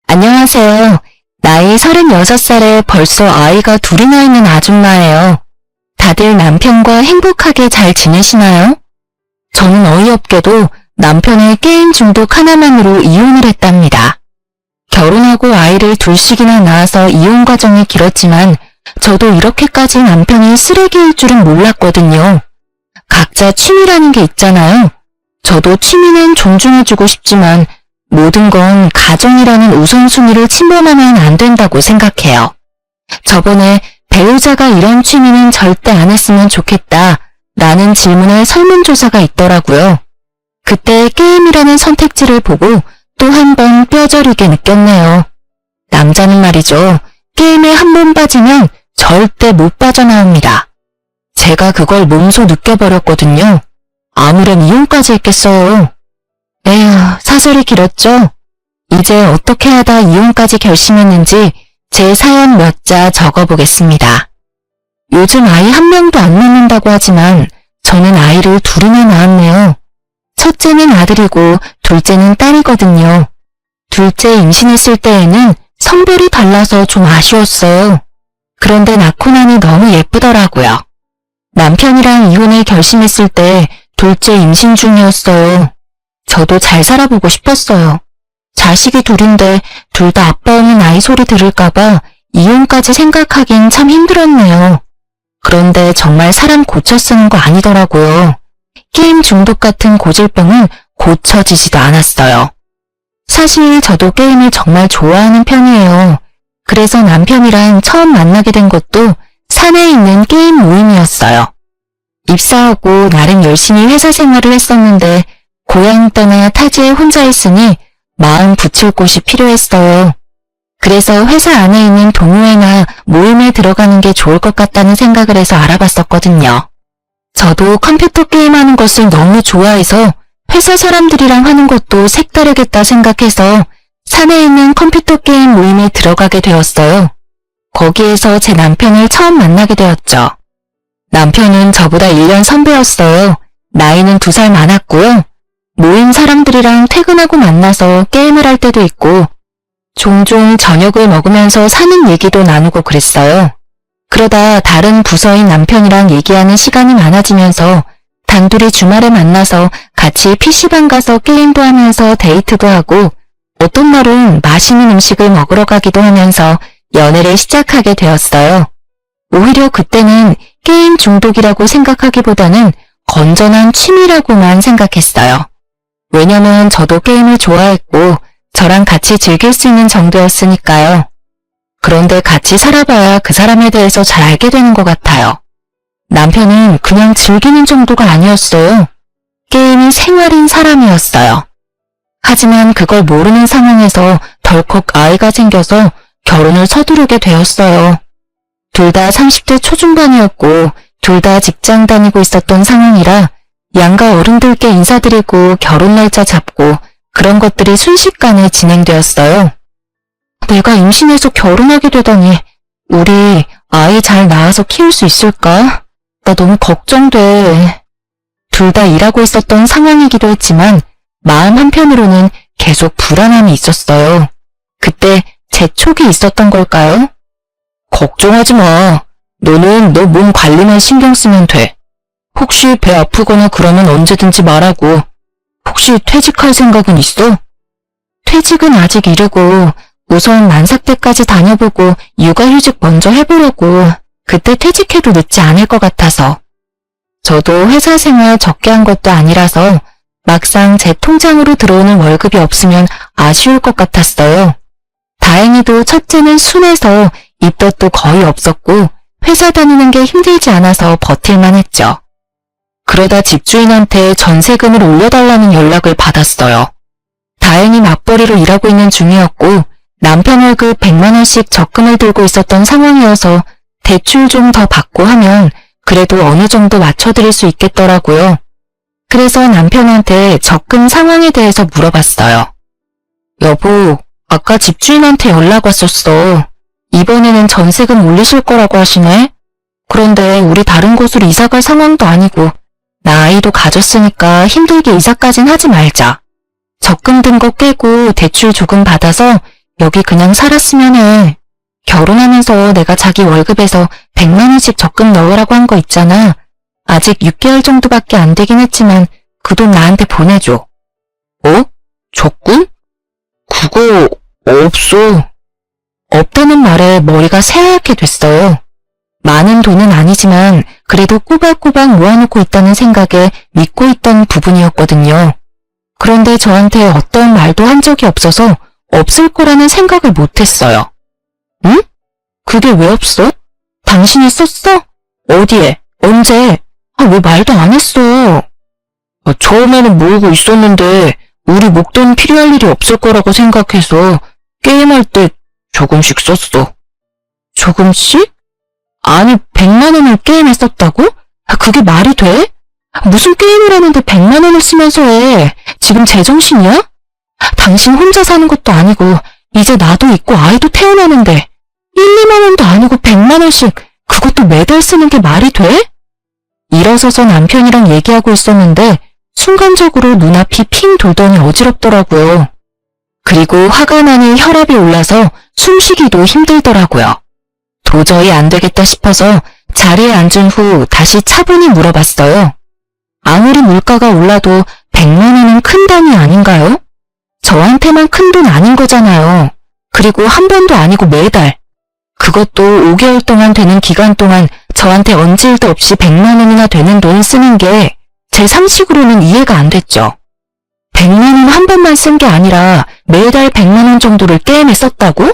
안녕하세요. 나이 36살에 벌써 아이가 둘이나 있는 아줌마예요. 다들 남편과 행복하게 잘 지내시나요? 저는 어이없게도 남편의 게임 중독 하나만으로 이혼을 했답니다. 결혼하고 아이를 둘씩이나 낳아서 이혼 과정이 길었지만 저도 이렇게까지 남편이 쓰레기일 줄은 몰랐거든요. 각자 취미라는 게 있잖아요. 저도 취미는 존중해주고 싶지만 모든 건 가정이라는 우선순위를 침범하면 안 된다고 생각해요. 저번에 배우자가 이런 취미는 절대 안 했으면 좋겠다 라는 질문에 설문조사가 있더라고요. 그때 게임이라는 선택지를 보고 또 한 번 뼈저리게 느꼈네요. 남자는 말이죠. 게임에 한 번 빠지면 절대 못 빠져나옵니다. 제가 그걸 몸소 느껴버렸거든요. 아무렴 이혼까지 했겠어요. 에휴, 사설이 길었죠? 이제 어떻게 하다 이혼까지 결심했는지 제 사연 몇 자 적어보겠습니다. 요즘 아이 한 명도 안 낳는다고 하지만 저는 아이를 둘이나 낳았네요. 첫째는 아들이고 둘째는 딸이거든요. 둘째 임신했을 때에는 성별이 달라서 좀 아쉬웠어요. 그런데 낳고 나니 너무 예쁘더라고요. 남편이랑 이혼을 결심했을 때 둘째 임신 중이었어요. 저도 잘 살아보고 싶었어요. 자식이 둘인데 둘 다 아빠 없는 아이 소리 들을까봐 이혼까지 생각하긴 참 힘들었네요. 그런데 정말 사람 고쳐 쓰는 거 아니더라고요. 게임 중독 같은 고질병은 고쳐지지도 않았어요. 사실 저도 게임을 정말 좋아하는 편이에요. 그래서 남편이랑 처음 만나게 된 것도 산에 있는 게임 모임이었어요. 입사하고 나름 열심히 회사 생활을 했었는데 고향 떠나 타지에 혼자 있으니 마음 붙일 곳이 필요했어요. 그래서 회사 안에 있는 동호회나 모임에 들어가는 게 좋을 것 같다는 생각을 해서 알아봤었거든요. 저도 컴퓨터 게임하는 것을 너무 좋아해서 회사 사람들이랑 하는 것도 색다르겠다 생각해서 산에 있는 컴퓨터 게임 모임에 들어가게 되었어요. 거기에서 제 남편을 처음 만나게 되었죠. 남편은 저보다 1년 선배였어요. 나이는 2살 많았고요. 모임 사람들이랑 퇴근하고 만나서 게임을 할 때도 있고 종종 저녁을 먹으면서 사는 얘기도 나누고 그랬어요. 그러다 다른 부서인 남편이랑 얘기하는 시간이 많아지면서 단둘이 주말에 만나서 같이 PC방 가서 게임도 하면서 데이트도 하고 어떤 날은 맛있는 음식을 먹으러 가기도 하면서 연애를 시작하게 되었어요. 오히려 그때는 게임 중독이라고 생각하기보다는 건전한 취미라고만 생각했어요. 왜냐면 저도 게임을 좋아했고 저랑 같이 즐길 수 있는 정도였으니까요. 그런데 같이 살아봐야 그 사람에 대해서 잘 알게 되는 것 같아요. 남편은 그냥 즐기는 정도가 아니었어요. 게임이 생활인 사람이었어요. 하지만 그걸 모르는 상황에서 덜컥 아이가 생겨서 결혼을 서두르게 되었어요. 둘 다 30대 초중반이었고 둘 다 직장 다니고 있었던 상황이라 양가 어른들께 인사드리고 결혼 날짜 잡고 그런 것들이 순식간에 진행되었어요. 내가 임신해서 결혼하게 되다니 우리 아이 잘 낳아서 키울 수 있을까? 나 너무 걱정돼. 둘 다 일하고 있었던 상황이기도 했지만 마음 한편으로는 계속 불안함이 있었어요. 그때 재촉이 있었던 걸까요? 걱정하지 마. 너는 너 몸 관리만 신경 쓰면 돼. 혹시 배 아프거나 그러면 언제든지 말하고. 혹시 퇴직할 생각은 있어? 퇴직은 아직 이르고 우선 만삭 때까지 다녀보고 육아휴직 먼저 해보려고. 그때 퇴직해도 늦지 않을 것 같아서. 저도 회사 생활 적게 한 것도 아니라서 막상 제 통장으로 들어오는 월급이 없으면 아쉬울 것 같았어요. 다행히도 첫째는 순해서 입덧도 거의 없었고 회사 다니는 게 힘들지 않아서 버틸만 했죠. 그러다 집주인한테 전세금을 올려달라는 연락을 받았어요. 다행히 맞벌이로 일하고 있는 중이었고 남편 월급 100만 원씩 적금을 들고 있었던 상황이어서 대출 좀 더 받고 하면 그래도 어느 정도 맞춰드릴 수 있겠더라고요. 그래서 남편한테 적금 상황에 대해서 물어봤어요. 여보, 아까 집주인한테 연락 왔었어. 이번에는 전세금 올리실 거라고 하시네? 그런데 우리 다른 곳으로 이사갈 상황도 아니고 나 아이도 가졌으니까 힘들게 이사까진 하지 말자. 적금 든 거 깨고 대출 조금 받아서 여기 그냥 살았으면 해. 결혼하면서 내가 자기 월급에서 100만 원씩 적금 넣으라고 한 거 있잖아. 아직 6개월 정도밖에 안 되긴 했지만 그 돈 나한테 보내줘. 어? 적금? 그거 없어. 없다는 말에 머리가 새하얗게 됐어요. 많은 돈은 아니지만 그래도 꼬박꼬박 모아놓고 있다는 생각에 믿고 있던 부분이었거든요. 그런데 저한테 어떤 말도 한 적이 없어서 없을 거라는 생각을 못했어요. 응? 그게 왜 없어? 당신이 썼어? 어디에? 언제? 왜 말도 안 했어? 처음에는 모으고 있었는데 우리 목돈 필요할 일이 없을 거라고 생각해서 게임할 때 조금씩 썼어. 조금씩? 아니 100만 원을 게임에 썼다고? 그게 말이 돼? 무슨 게임을 하는데 100만 원을 쓰면서 해? 지금 제정신이야? 당신 혼자 사는 것도 아니고 이제 나도 있고 아이도 태어나는데 1, 2만 원도 아니고 100만 원씩 그것도 매달 쓰는 게 말이 돼? 일어서서 남편이랑 얘기하고 있었는데 순간적으로 눈앞이 핑 돌더니 어지럽더라고요. 그리고 화가 나니 혈압이 올라서 숨쉬기도 힘들더라고요. 도저히 안 되겠다 싶어서 자리에 앉은 후 다시 차분히 물어봤어요. 아무리 물가가 올라도 100만 원은 큰 단위 아닌가요? 저한테만 큰 돈 아닌 거잖아요. 그리고 한 번도 아니고 매달. 그것도 5개월 동안 되는 기간 동안 저한테 언질도 없이 100만 원이나 되는 돈 쓰는 게 제 상식으로는 이해가 안 됐죠. 100만 원 한 번만 쓴 게 아니라 매달 100만 원 정도를 게임에 썼다고?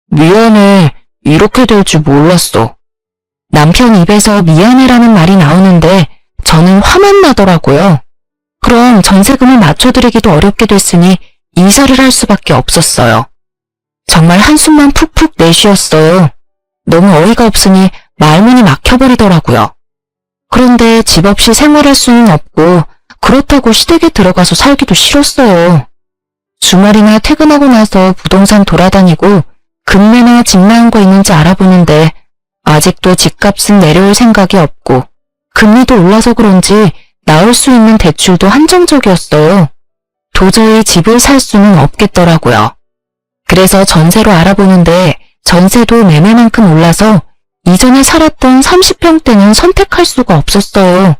미안해. 이렇게 될 줄 몰랐어. 남편 입에서 미안해라는 말이 나오는데 저는 화만 나더라고요. 그럼 전세금을 맞춰드리기도 어렵게 됐으니 이사를 할 수밖에 없었어요. 정말 한숨만 푹푹 내쉬었어요. 너무 어이가 없으니 말문이 막혀버리더라고요. 그런데 집 없이 생활할 수는 없고 그렇다고 시댁에 들어가서 살기도 싫었어요. 주말이나 퇴근하고 나서 부동산 돌아다니고 금매나 집 나은 거 있는지 알아보는데 아직도 집값은 내려올 생각이 없고 금리도 올라서 그런지 나올 수 있는 대출도 한정적이었어요. 도저히 집을 살 수는 없겠더라고요. 그래서 전세로 알아보는데 전세도 매매만큼 올라서 이전에 살았던 30평대는 선택할 수가 없었어요.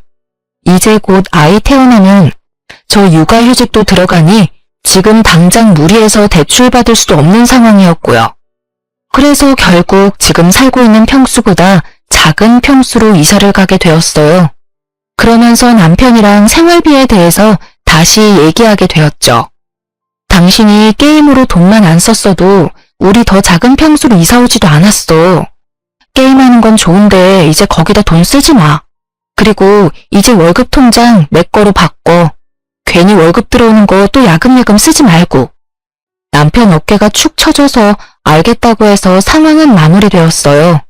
이제 곧 아이 태어나면 저 육아휴직도 들어가니 지금 당장 무리해서 대출받을 수도 없는 상황이었고요. 그래서 결국 지금 살고 있는 평수보다 작은 평수로 이사를 가게 되었어요. 그러면서 남편이랑 생활비에 대해서 다시 얘기하게 되었죠. 당신이 게임으로 돈만 안 썼어도 우리 더 작은 평수로 이사 오지도 않았어. 게임하는 건 좋은데 이제 거기다 돈 쓰지 마. 그리고 이제 월급 통장 내 거로 바꿔. 괜히 월급 들어오는 거 또 야금야금 쓰지 말고. 남편 어깨가 축 처져서 알겠다고 해서 상황은 마무리되었어요.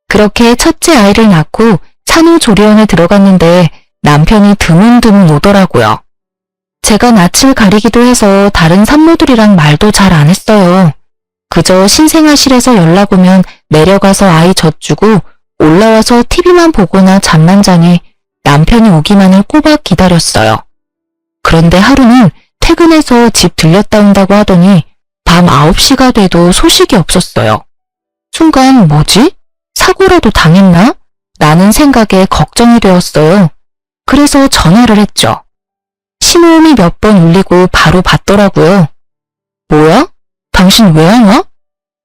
그렇게 첫째 아이를 낳고 산후조리원에 들어갔는데 남편이 드문드문 오더라고요. 제가 낯을 가리기도 해서 다른 산모들이랑 말도 잘 안 했어요. 그저 신생아실에서 연락 오면 내려가서 아이 젖주고 올라와서 TV만 보거나 잠만 자니 남편이 오기만을 꼬박 기다렸어요. 그런데 하루는 퇴근해서 집 들렸다 온다고 하더니 밤 9시가 돼도 소식이 없었어요. 순간 뭐지? 사고라도 당했나? 라는 생각에 걱정이 되었어요. 그래서 전화를 했죠. 신호음이 몇 번 울리고 바로 받더라고요. 뭐야? 당신 왜 안 와?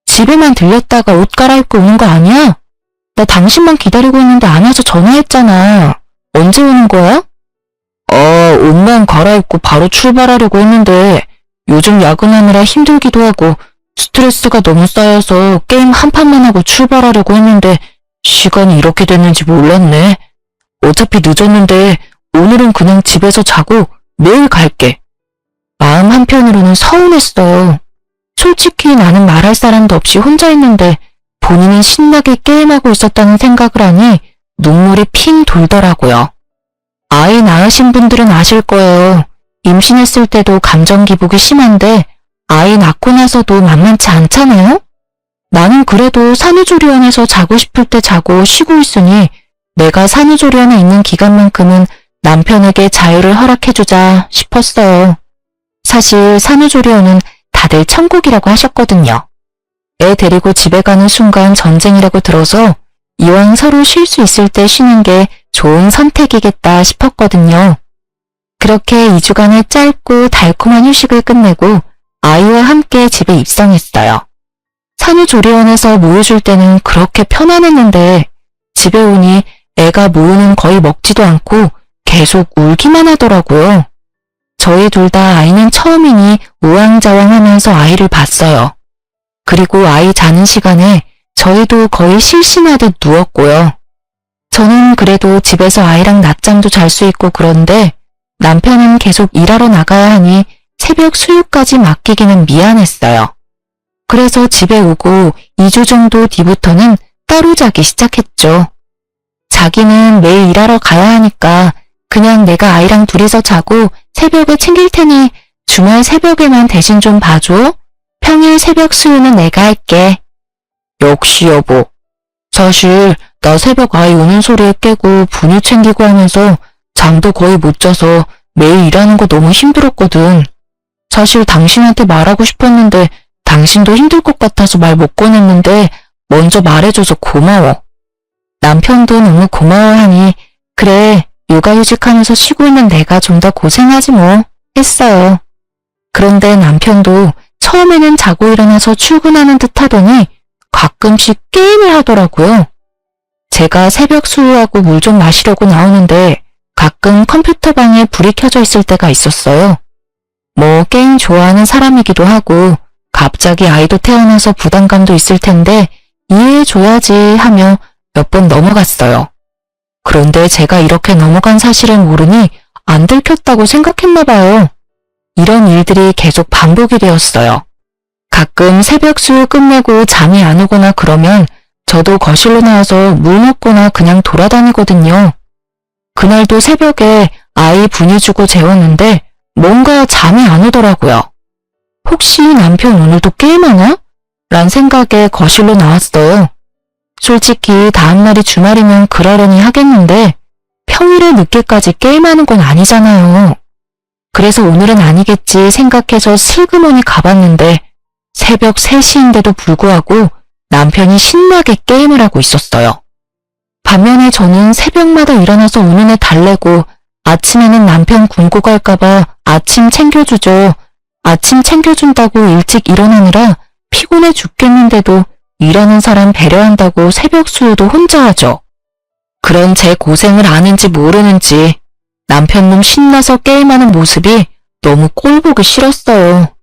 집에만 들렸다가 옷 갈아입고 오는 거 아니야? 나 당신만 기다리고 있는데 안 와서 전화했잖아. 언제 오는 거야? 옷만 갈아입고 바로 출발하려고 했는데 요즘 야근하느라 힘들기도 하고 스트레스가 너무 쌓여서 게임 한 판만 하고 출발하려고 했는데 시간이 이렇게 됐는지 몰랐네. 어차피 늦었는데 오늘은 그냥 집에서 자고 내일 갈게. 마음 한편으로는 서운했어요. 솔직히 나는 말할 사람도 없이 혼자 있는데 본인은 신나게 게임하고 있었다는 생각을 하니 눈물이 핑 돌더라고요. 아이 낳으신 분들은 아실 거예요. 임신했을 때도 감정 기복이 심한데 아이 낳고 나서도 만만치 않잖아요? 나는 그래도 산후조리원에서 자고 싶을 때 자고 쉬고 있으니 내가 산후조리원에 있는 기간만큼은 남편에게 자유를 허락해주자 싶었어요. 사실 산후조리원은 다들 천국이라고 하셨거든요. 애 데리고 집에 가는 순간 전쟁이라고 들어서 이왕 서로 쉴 수 있을 때 쉬는 게 좋은 선택이겠다 싶었거든요. 그렇게 2주간의 짧고 달콤한 휴식을 끝내고 아이와 함께 집에 입성했어요. 산후조리원에서 모유줄 때는 그렇게 편안했는데 집에 오니 애가 모유는 거의 먹지도 않고 계속 울기만 하더라고요. 저희 둘 다 아이는 처음이니 우왕좌왕하면서 아이를 봤어요. 그리고 아이 자는 시간에 저희도 거의 실신하듯 누웠고요. 저는 그래도 집에서 아이랑 낮잠도 잘 수 있고 그런데 남편은 계속 일하러 나가야 하니 새벽 수유까지 맡기기는 미안했어요. 그래서 집에 오고 2주 정도 뒤부터는 따로 자기 시작했죠. 자기는 매일 일하러 가야 하니까 그냥 내가 아이랑 둘이서 자고 새벽에 챙길 테니 주말 새벽에만 대신 좀 봐줘. 평일 새벽 수유는 내가 할게. 역시 여보. 사실 나 새벽 아이 우는 소리에 깨고 분유 챙기고 하면서 잠도 거의 못 자서 매일 일하는 거 너무 힘들었거든. 사실 당신한테 말하고 싶었는데 당신도 힘들 것 같아서 말 못 꺼냈는데 먼저 말해줘서 고마워. 남편도 너무 고마워하니 그래 육아휴직하면서 쉬고 있는 내가 좀 더 고생하지 뭐 했어요. 그런데 남편도 처음에는 자고 일어나서 출근하는 듯 하더니 가끔씩 게임을 하더라고요. 제가 새벽 수유하고 물 좀 마시려고 나오는데 가끔 컴퓨터 방에 불이 켜져 있을 때가 있었어요. 뭐 게임 좋아하는 사람이기도 하고 갑자기 아이도 태어나서 부담감도 있을 텐데 이해해줘야지 하며 몇 번 넘어갔어요. 그런데 제가 이렇게 넘어간 사실을 모르니 안 들켰다고 생각했나 봐요. 이런 일들이 계속 반복이 되었어요. 가끔 새벽 수유 끝내고 잠이 안 오거나 그러면 저도 거실로 나와서 물 먹거나 그냥 돌아다니거든요. 그날도 새벽에 아이 분유 주고 재웠는데 뭔가 잠이 안 오더라고요. 혹시 남편 오늘도 게임하나? 란 생각에 거실로 나왔어요. 솔직히 다음날이 주말이면 그러려니 하겠는데 평일에 늦게까지 게임하는 건 아니잖아요. 그래서 오늘은 아니겠지 생각해서 슬그머니 가봤는데 새벽 3시인데도 불구하고 남편이 신나게 게임을 하고 있었어요. 반면에 저는 새벽마다 일어나서 우는 애 달래고 아침에는 남편 굶고 갈까봐 아침 챙겨주죠. 아침 챙겨준다고 일찍 일어나느라 피곤해 죽겠는데도 일하는 사람 배려한다고 새벽 수유도 혼자 하죠. 그런 제 고생을 아는지 모르는지 남편놈 신나서 게임하는 모습이 너무 꼴보기 싫었어요.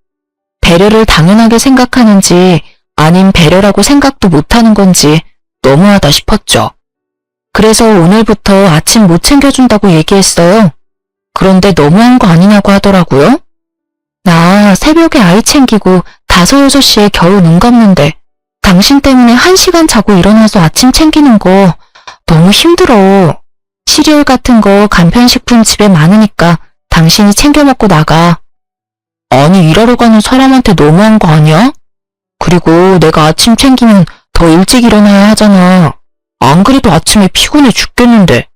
배려를 당연하게 생각하는지 아님 배려라고 생각도 못하는 건지 너무하다 싶었죠. 그래서 오늘부터 아침 못 챙겨준다고 얘기했어요. 그런데 너무한 거 아니냐고 하더라고요. 나 새벽에 아이 챙기고 5, 6시에 겨우 눈 감는데 당신 때문에 1시간 자고 일어나서 아침 챙기는 거 너무 힘들어. 시리얼 같은 거 간편식품 집에 많으니까 당신이 챙겨 먹고 나가. 아니 일하러 가는 사람한테 너무한 거 아니야? 그리고 내가 아침 챙기면 더 일찍 일어나야 하잖아. 안 그래도 아침에 피곤해 죽겠는데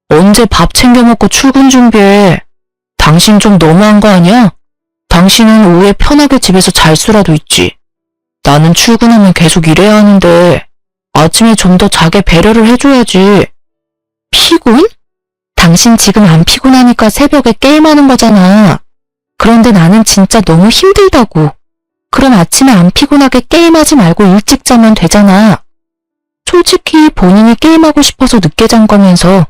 언제 밥 챙겨 먹고 출근 준비해. 당신 좀 너무한 거 아니야? 당신은 오후에 편하게 집에서 잘 수라도 있지. 나는 출근하면 계속 일해야 하는데 아침에 좀 더 자게 배려를 해줘야지. 피곤? 당신 지금 안 피곤하니까 새벽에 게임하는 거잖아. 그런데 나는 진짜 너무 힘들다고. 그럼 아침에 안 피곤하게 게임하지 말고 일찍 자면 되잖아. 솔직히 본인이 게임하고 싶어서 늦게 잔 거면서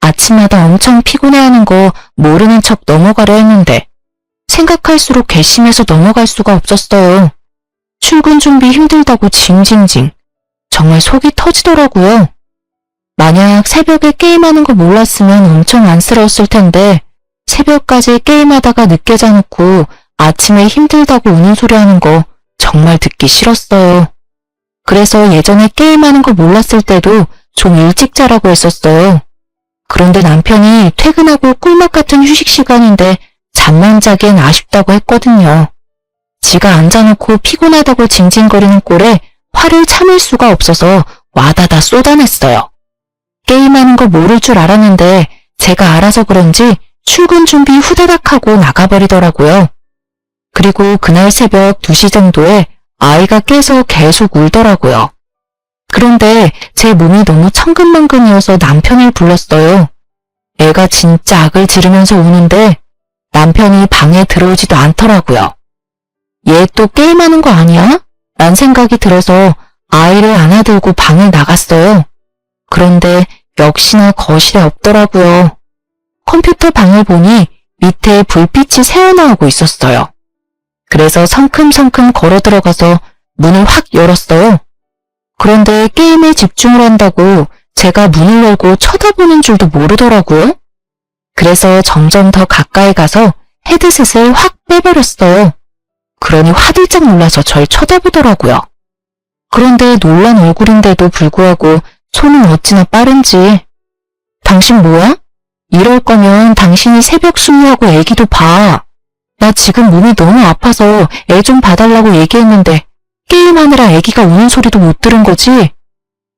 아침마다 엄청 피곤해하는 거 모르는 척 넘어가려 했는데 생각할수록 괘씸해서 넘어갈 수가 없었어요. 출근 준비 힘들다고 징징징. 정말 속이 터지더라고요. 만약 새벽에 게임하는 거 몰랐으면 엄청 안쓰러웠을 텐데 새벽까지 게임하다가 늦게 자놓고 아침에 힘들다고 우는 소리 하는 거 정말 듣기 싫었어요. 그래서 예전에 게임하는 거 몰랐을 때도 좀 일찍 자라고 했었어요. 그런데 남편이 퇴근하고 꿀맛 같은 휴식 시간인데 잠만 자기엔 아쉽다고 했거든요. 지가 앉아놓고 피곤하다고 징징거리는 꼴에 화를 참을 수가 없어서 와다다 쏟아냈어요. 게임하는 거 모를 줄 알았는데 제가 알아서 그런지 출근 준비 후다닥 하고 나가버리더라고요. 그리고 그날 새벽 2시 정도에 아이가 깨서 계속 울더라고요. 그런데 제 몸이 너무 천근만근이어서 남편을 불렀어요. 애가 진짜 악을 지르면서 우는데 남편이 방에 들어오지도 않더라고요. 얘 또 게임하는 거 아니야? 란 생각이 들어서 아이를 안아들고 방을 나갔어요. 그런데 역시나 거실에 없더라고요. 컴퓨터 방을 보니 밑에 불빛이 새어나오고 있었어요. 그래서 성큼성큼 걸어 들어가서 문을 확 열었어요. 그런데 게임에 집중을 한다고 제가 문을 열고 쳐다보는 줄도 모르더라고요. 그래서 점점 더 가까이 가서 헤드셋을 확 빼버렸어요. 그러니 화들짝 놀라서 절 쳐다보더라고요. 그런데 놀란 얼굴인데도 불구하고 손은 어찌나 빠른지. 당신 뭐야? 이럴 거면 당신이 새벽 수유하고 애기도 봐. 나 지금 몸이 너무 아파서 애 좀 봐달라고 얘기했는데 게임하느라 애기가 우는 소리도 못 들은 거지?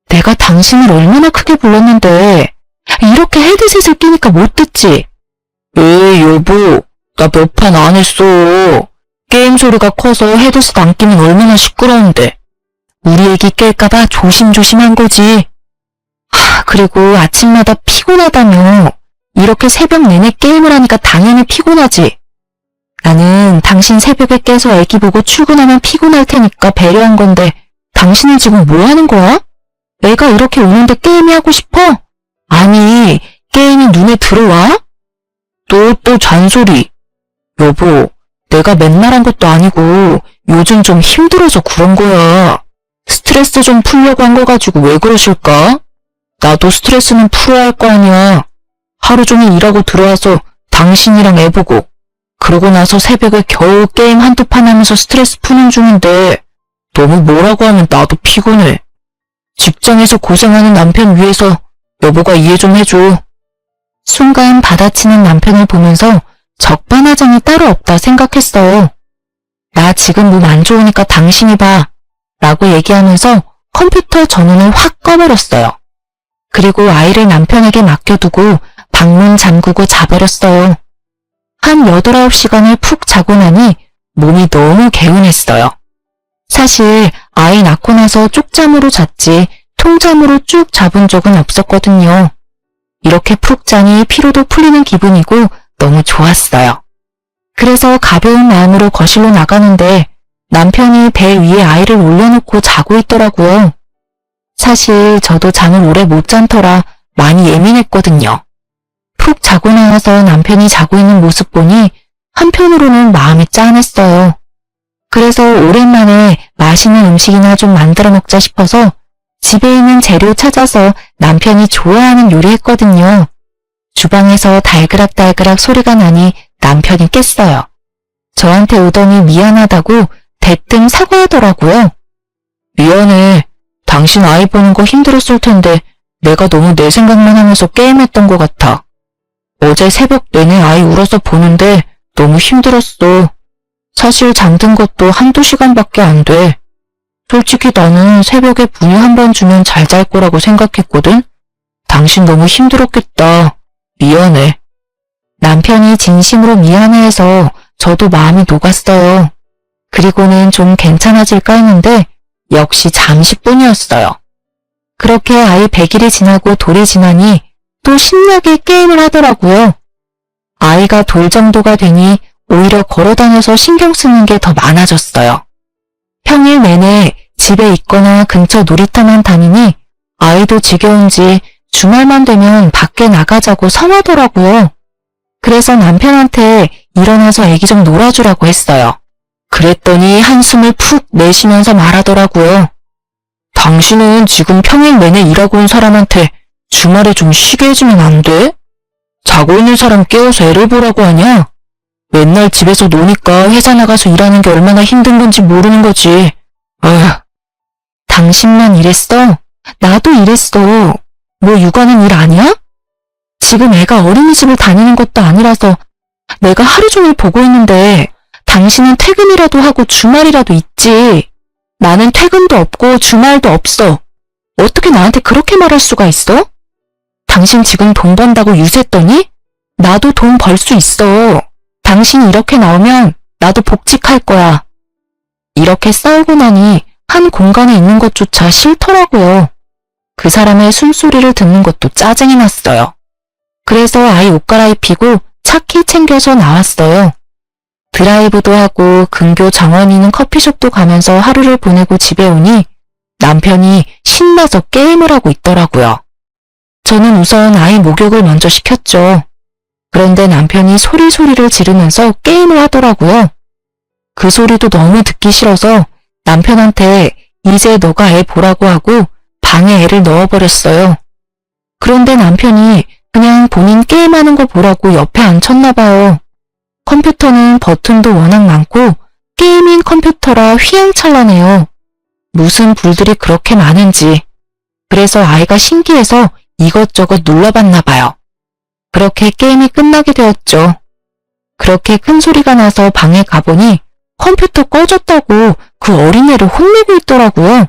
내가 당신을 얼마나 크게 불렀는데 이렇게 헤드셋을 끼니까 못 듣지? 에이 여보, 나 몇 판 안 했어. 게임 소리가 커서 헤드셋 안 끼면 얼마나 시끄러운데. 우리 애기 깰까봐 조심조심한 거지. 그리고 아침마다 피곤하다며. 이렇게 새벽 내내 게임을 하니까 당연히 피곤하지. 나는 당신 새벽에 깨서 애기 보고 출근하면 피곤할 테니까 배려한 건데 당신은 지금 뭐 하는 거야? 애가 이렇게 우는데 게임이 하고 싶어? 아니, 게임이 눈에 들어와? 또 잔소리. 여보, 내가 맨날 한 것도 아니고 요즘 좀 힘들어서 그런 거야. 스트레스 좀 풀려고 한 거 가지고 왜 그러실까? 나도 스트레스는 풀어야 할 거 아니야. 하루 종일 일하고 들어와서 당신이랑 애 보고 그러고 나서 새벽에 겨우 게임 한두 판 하면서 스트레스 푸는 중인데 너무 뭐라고 하면 나도 피곤해. 직장에서 고생하는 남편 위해서 여보가 이해 좀 해줘. 순간 받아치는 남편을 보면서 적반하장이 따로 없다 생각했어요. 나 지금 몸 안 좋으니까 당신이 봐. 라고 얘기하면서 컴퓨터 전원을 확 꺼버렸어요. 그리고 아이를 남편에게 맡겨두고 방문 잠그고 자버렸어요. 한 8, 9시간을 푹 자고 나니 몸이 너무 개운했어요. 사실 아이 낳고 나서 쪽잠으로 잤지 통잠으로 쭉 잡은 적은 없었거든요. 이렇게 푹 자니 피로도 풀리는 기분이고 너무 좋았어요. 그래서 가벼운 마음으로 거실로 나가는데 남편이 배 위에 아이를 올려놓고 자고 있더라고요. 사실 저도 잠을 오래 못 잔 터라 많이 예민했거든요. 푹 자고 나와서 남편이 자고 있는 모습 보니 한편으로는 마음이 짠했어요. 그래서 오랜만에 맛있는 음식이나 좀 만들어 먹자 싶어서 집에 있는 재료 찾아서 남편이 좋아하는 요리했거든요. 주방에서 달그락달그락 소리가 나니 남편이 깼어요. 저한테 오더니 미안하다고 대뜸 사과하더라고요. 미안해. 당신 아이 보는 거 힘들었을 텐데 내가 너무 내 생각만 하면서 게임했던 것 같아. 어제 새벽 내내 아이 울어서 보는데 너무 힘들었어. 사실 잠든 것도 1~2시간밖에 안 돼. 솔직히 나는 새벽에 분유 한 번 주면 잘 잘 거라고 생각했거든. 당신 너무 힘들었겠다. 미안해. 남편이 진심으로 미안해해서 저도 마음이 녹았어요. 그리고는 좀 괜찮아질까 했는데 역시 잠시뿐이었어요. 그렇게 아이 100일이 지나고 돌이 지나니 또 신나게 게임을 하더라고요. 아이가 돌 정도가 되니 오히려 걸어다녀서 신경 쓰는 게 더 많아졌어요. 평일 내내 집에 있거나 근처 놀이터만 다니니 아이도 지겨운지 주말만 되면 밖에 나가자고 성하더라고요. 그래서 남편한테 일어나서 애기 좀 놀아주라고 했어요. 그랬더니 한숨을 푹 내쉬면서 말하더라고요. 당신은 지금 평일 내내 일하고 온 사람한테 주말에 좀 쉬게 해주면 안 돼? 자고 있는 사람 깨워서 애를 보라고 하냐? 맨날 집에서 노니까 회사 나가서 일하는 게 얼마나 힘든 건지 모르는 거지. 당신만 이랬어? 나도 이랬어. 뭐 육아는 일 아니야? 지금 애가 어린이집을 다니는 것도 아니라서 내가 하루 종일 보고 있는데 당신은 퇴근이라도 하고 주말이라도 있지. 나는 퇴근도 없고 주말도 없어. 어떻게 나한테 그렇게 말할 수가 있어? 당신 지금 돈 번다고 유세했더니? 나도 돈 벌 수 있어. 당신이 이렇게 나오면 나도 복직할 거야. 이렇게 싸우고 나니 한 공간에 있는 것조차 싫더라고요. 그 사람의 숨소리를 듣는 것도 짜증이 났어요. 그래서 아이 옷 갈아입히고 차 키 챙겨서 나왔어요. 드라이브도 하고 근교 정원이 있는 커피숍도 가면서 하루를 보내고 집에 오니 남편이 신나서 게임을 하고 있더라고요. 저는 우선 아이 목욕을 먼저 시켰죠. 그런데 남편이 소리를 지르면서 게임을 하더라고요. 그 소리도 너무 듣기 싫어서 남편한테 이제 너가 애 보라고 하고 방에 애를 넣어버렸어요. 그런데 남편이 그냥 본인 게임하는 거 보라고 옆에 앉혔나 봐요. 컴퓨터는 버튼도 워낙 많고 게이밍 컴퓨터라 휘황찬란해요. 무슨 불들이 그렇게 많은지. 그래서 아이가 신기해서 이것저것 눌러봤나 봐요. 그렇게 게임이 끝나게 되었죠. 그렇게 큰 소리가 나서 방에 가보니 컴퓨터 꺼졌다고 그 어린애를 혼내고 있더라고요.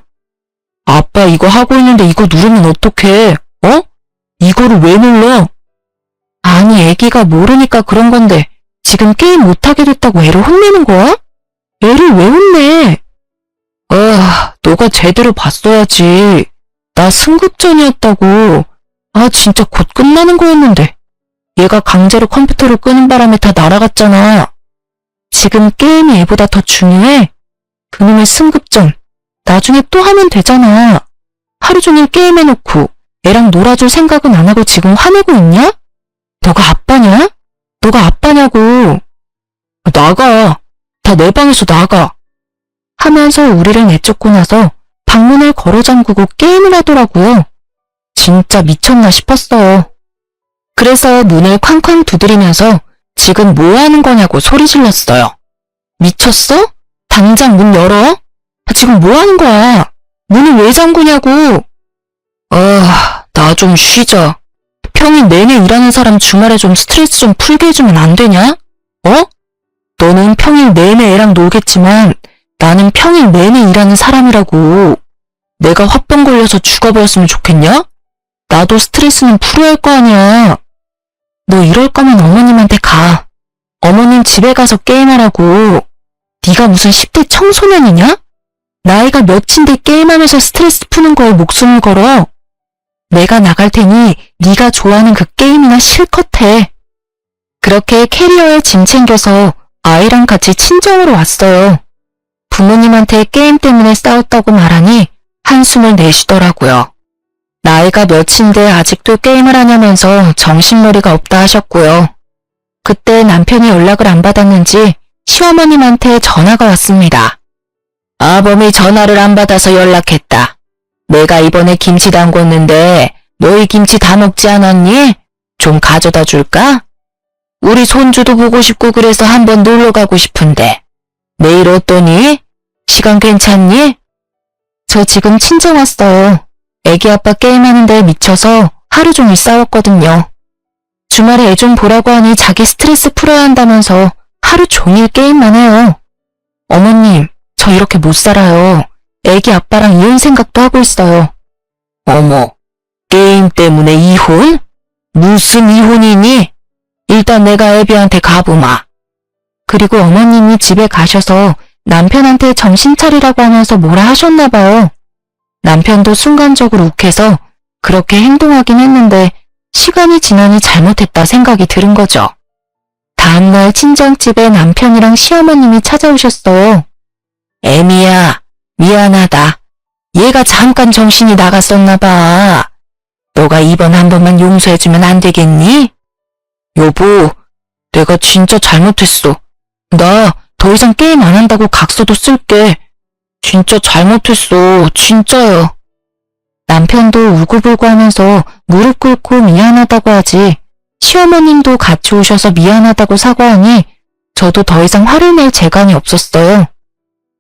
아빠 이거 하고 있는데 이거 누르면 어떡해? 어? 이거를 왜 눌러? 아니 애기가 모르니까 그런 건데 지금 게임 못하게 됐다고 애를 혼내는 거야? 애를 왜 혼내? 너가 제대로 봤어야지. 나 승급전이었다고. 진짜 곧 끝나는 거였는데. 얘가 강제로 컴퓨터를 끄는 바람에 다 날아갔잖아. 지금 게임이 애보다 더 중요해? 그놈의 승급전. 나중에 또 하면 되잖아. 하루 종일 게임해놓고 애랑 놀아줄 생각은 안 하고 지금 화내고 있냐? 너가 아빠냐? 너가 아빠냐고. 나가. 다 내 방에서 나가. 하면서 우리를 내쫓고 나서 방문을 걸어 잠그고 게임을 하더라고요. 진짜 미쳤나 싶었어요. 그래서 문을 쾅쾅 두드리면서 지금 뭐 하는 거냐고 소리 질렀어요. 미쳤어? 당장 문 열어? 지금 뭐 하는 거야? 문을 왜 잠그냐고. 나 좀 쉬자. 평일 내내 일하는 사람 주말에 좀 스트레스 좀 풀게 해주면 안 되냐? 너는 평일 내내 애랑 놀겠지만 나는 평일 내내 일하는 사람이라고. 내가 화병 걸려서 죽어버렸으면 좋겠냐? 나도 스트레스는 풀어야 할 거 아니야. 너 이럴 거면 어머님한테 가. 어머님 집에 가서 게임하라고. 네가 무슨 10대 청소년이냐? 나이가 몇인데 게임하면서 스트레스 푸는 거에 목숨을 걸어. 내가 나갈 테니 네가 좋아하는 그 게임이나 실컷 해. 그렇게 캐리어에 짐 챙겨서 아이랑 같이 친정으로 왔어요. 부모님한테 게임 때문에 싸웠다고 말하니 한숨을 내쉬더라고요. 나이가 몇인데 아직도 게임을 하냐면서 정신머리가 없다 하셨고요. 그때 남편이 연락을 안 받았는지 시어머님한테 전화가 왔습니다. 아범이 전화를 안 받아서 연락했다. 내가 이번에 김치 담궜는데 너희 김치 다 먹지 않았니? 좀 가져다 줄까? 우리 손주도 보고 싶고 그래서 한번 놀러 가고 싶은데. 내일 어떠니? 시간 괜찮니? 저 지금 친정 왔어요. 애기 아빠 게임하는데 미쳐서 하루 종일 싸웠거든요. 주말에 애 좀 보라고 하니 자기 스트레스 풀어야 한다면서 하루 종일 게임만 해요. 어머님, 저 이렇게 못 살아요. 애기 아빠랑 이혼 생각도 하고 있어요. 어머, 게임 때문에 이혼? 무슨 이혼이니? 일단 내가 애비한테 가보마. 그리고 어머님이 집에 가셔서 남편한테 정신 차리라고 하면서 뭐라 하셨나 봐요. 남편도 순간적으로 욱해서 그렇게 행동하긴 했는데 시간이 지나니 잘못했다 생각이 들은 거죠. 다음날 친정집에 남편이랑 시어머님이 찾아오셨어요. 애미야, 미안하다. 얘가 잠깐 정신이 나갔었나 봐. 너가 이번 한 번만 용서해주면 안 되겠니? 여보, 내가 진짜 잘못했어. 나 더 이상 게임 안 한다고 각서도 쓸게. 진짜 잘못했어. 진짜요. 남편도 울고불고 하면서 무릎 꿇고 미안하다고 하지 시어머님도 같이 오셔서 미안하다고 사과하니 저도 더 이상 화를 낼 재간이 없었어요.